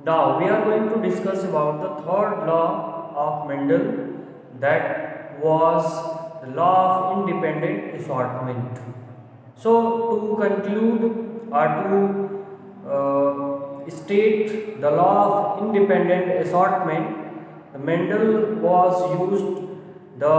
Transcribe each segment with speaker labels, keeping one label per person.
Speaker 1: Now we are going to discuss about the third law of Mendel, that was the law of independent assortment. So to conclude or to state the law of independent assortment, Mendel was used the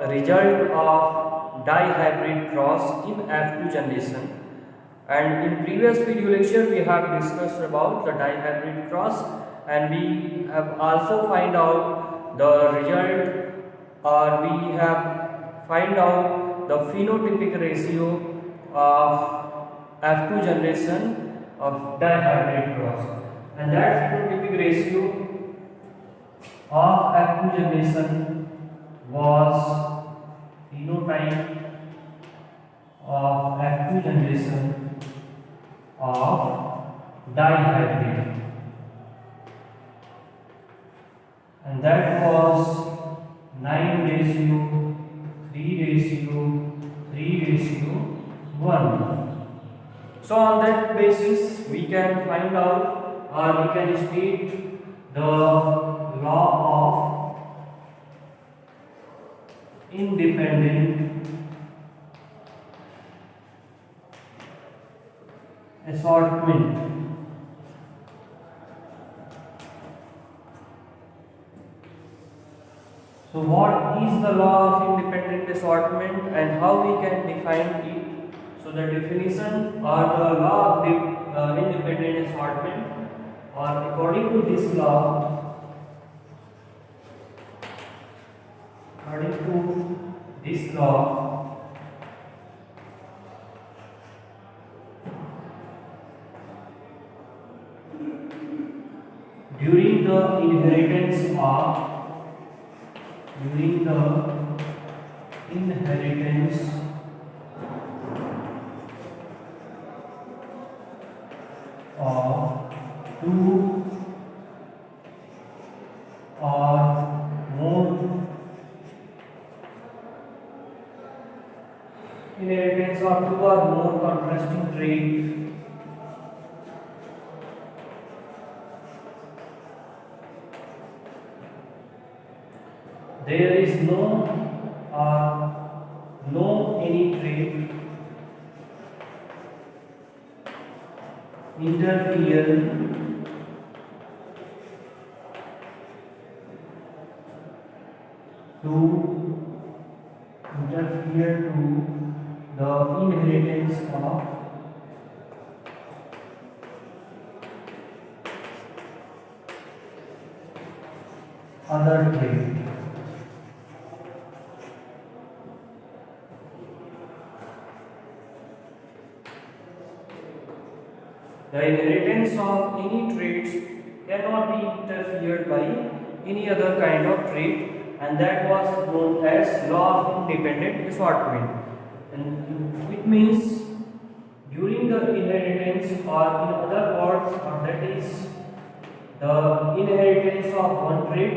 Speaker 1: result of dihybrid cross in F2 generation, and in previous video lecture we have discussed about the dihybrid cross, and we have also find out the result, or we have find out the phenotypic ratio of F2 generation of dihybrid cross, and that phenotypic ratio of F2 generation was phenotype of F2 generation of dihybrid, and that was 9 ratio 3 ratio 3 ratio 1. So on that basis we can find out, or we can state the law of independent assortment. So what is the law of independent assortment and how we can define it? So the definition or the law of independent assortment, or according to this law, during the inheritance of two or more contrasting traits, there is no any trait interfere to the inheritance of other trait. The inheritance of any traits cannot be interfered by any other kind of trait, and that was known as law of independent assortment. And it means during the inheritance, or in other words, or that is the inheritance of one trait,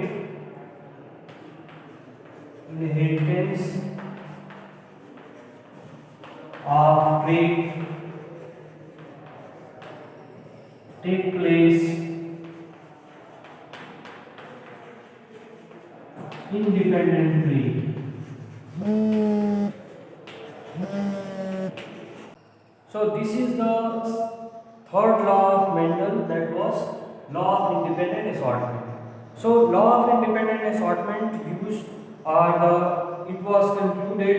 Speaker 1: inheritance of trait take place independently. So this is the third law of Mendel, that was law of independent assortment. So law of independent assortment used, it was concluded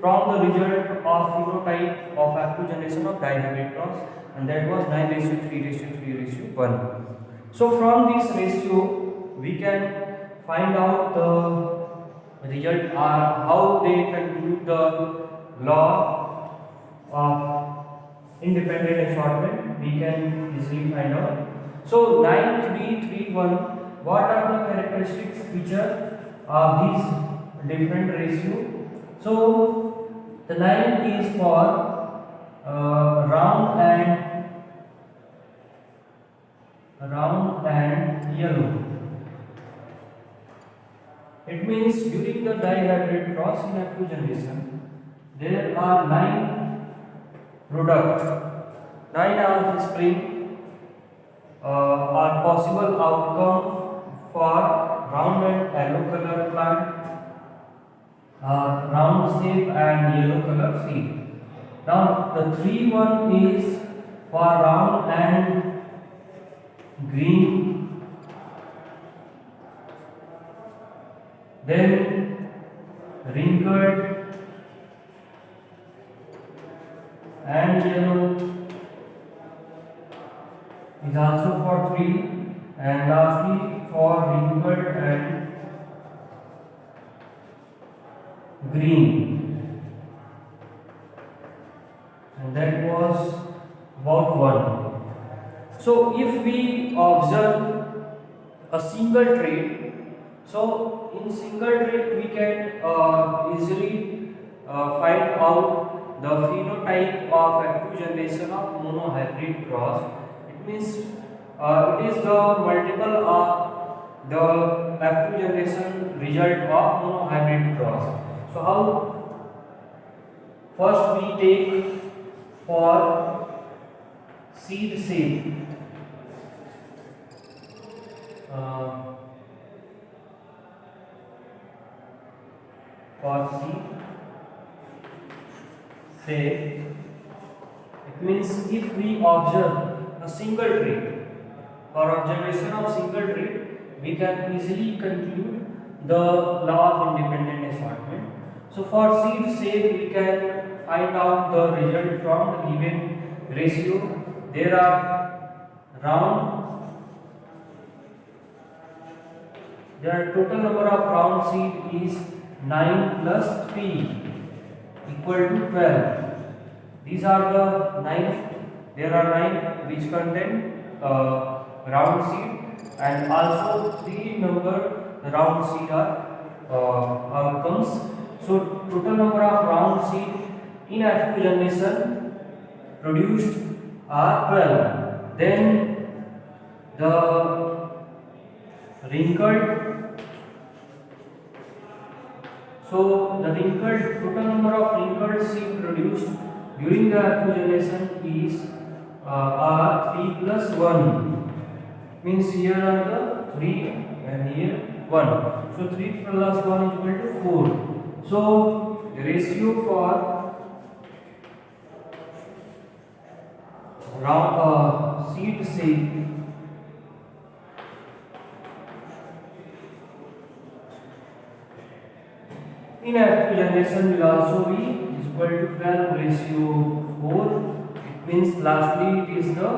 Speaker 1: from the result of phenotype of F2 generation of dihybrid cross, and that was 9 ratio 3 ratio 3 ratio 1. So from this ratio we can find out the result, or how they conclude the law of independent assortment we can easily find out. So 9 3 3 1, what are the characteristics feature of these different ratio? So the 9 is for round and yellow. It means during the dihybrid cross in F2 generation, there are 9 products, 9 are spring, are possible outcome for round and yellow color plant, round shape and yellow color seed. Now the 3 one is for round and green, then wrinkled and yellow is also for 3, and lastly for wrinkled and green, and that was about 1. So if we observe a single trait, so in single trait we can easily find out the phenotype of active generation of monohybrid cross. It means it is the multiple of the active generation result of monohybrid cross. So how? First we take for seed shape. For seed shape, it means if we observe a single trait, for observation of single trait, we can easily conclude the law of independent assortment. So for seed shape, we can find out the result from the given ratio. There are total number of round seed is 9 plus 3 equal to 12. These are the 9. There are 9 which contain round seed, and also 3 number round seed are outcomes. So total number of round seed in F2 generation produced are 12. Then the wrinkled. So the total number of wrinkled seed produced during the F2 generation is 3 plus 1. Means here are the 3 and here 1. So 3 plus 1 is equal to 4. So the ratio for round seed shape in F2 generation will also be equal to 12 ratio 4. It means lastly it is the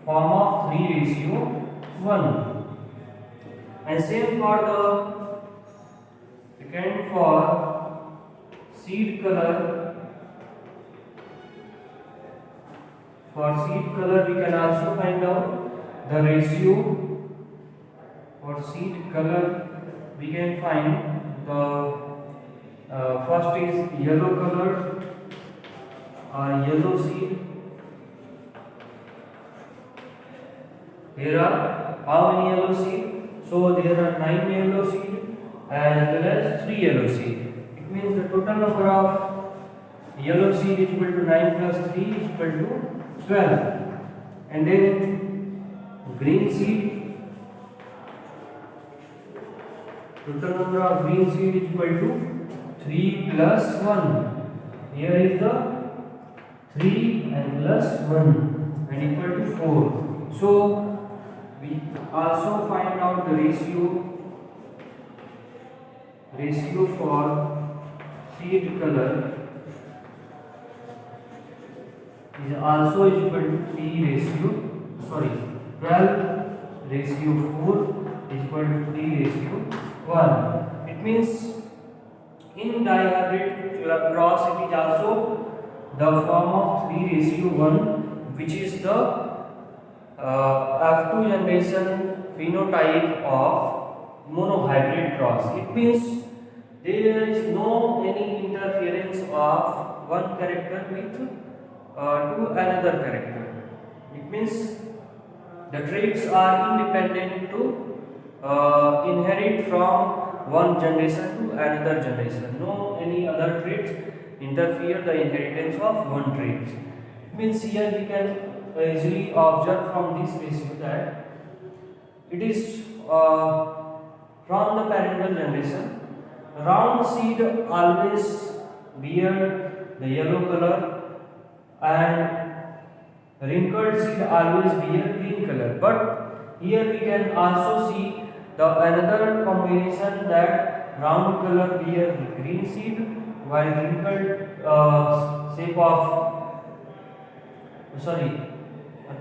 Speaker 1: form of 3 ratio 1. And same for the second for seed color. For seed color we can also find out the ratio. For seed color we can find the first is yellow color or yellow seed. There are how many yellow seed? So there are 9 yellow seed as well as 3 yellow seed. It means the total number of yellow seed is equal to 9 plus 3 is equal to 12. And then green seed, total number of green seed is equal to 3 plus 1. Here is the 3 and plus 1 and equal to 4. So we also find out the ratio for seed color is also equal to 12 ratio 4 is equal to 3 ratio 1. It means in dihybrid cross it is also the form of 3 ratio 1, which is the F2 generation phenotype of monohybrid cross. It means there is no any interference of one character with to another character. It means the traits are independent to inherit from one generation to another generation. No any other traits interfere the inheritance of one trait. It means here we can easily observe from this ratio that it is from the parental generation. Round seed always bear the yellow color and wrinkled seed always bear green color. But here we can also see the another combination that round color bear green seed while wrinkled shape of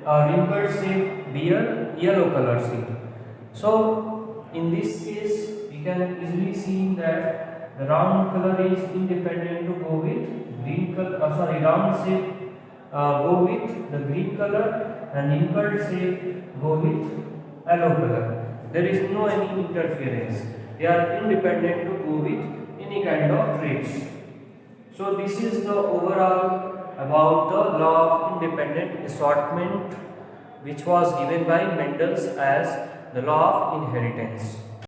Speaker 1: wrinkled shape bear yellow color seed. So in this case we can easily see that the round color is independent to go with green color. Round shape go with the green color and wrinkled shape go with yellow color. There is no any interference. They are independent to go with any kind of traits. So this is the overall about the law of independent assortment which was given by Mendel as the law of inheritance.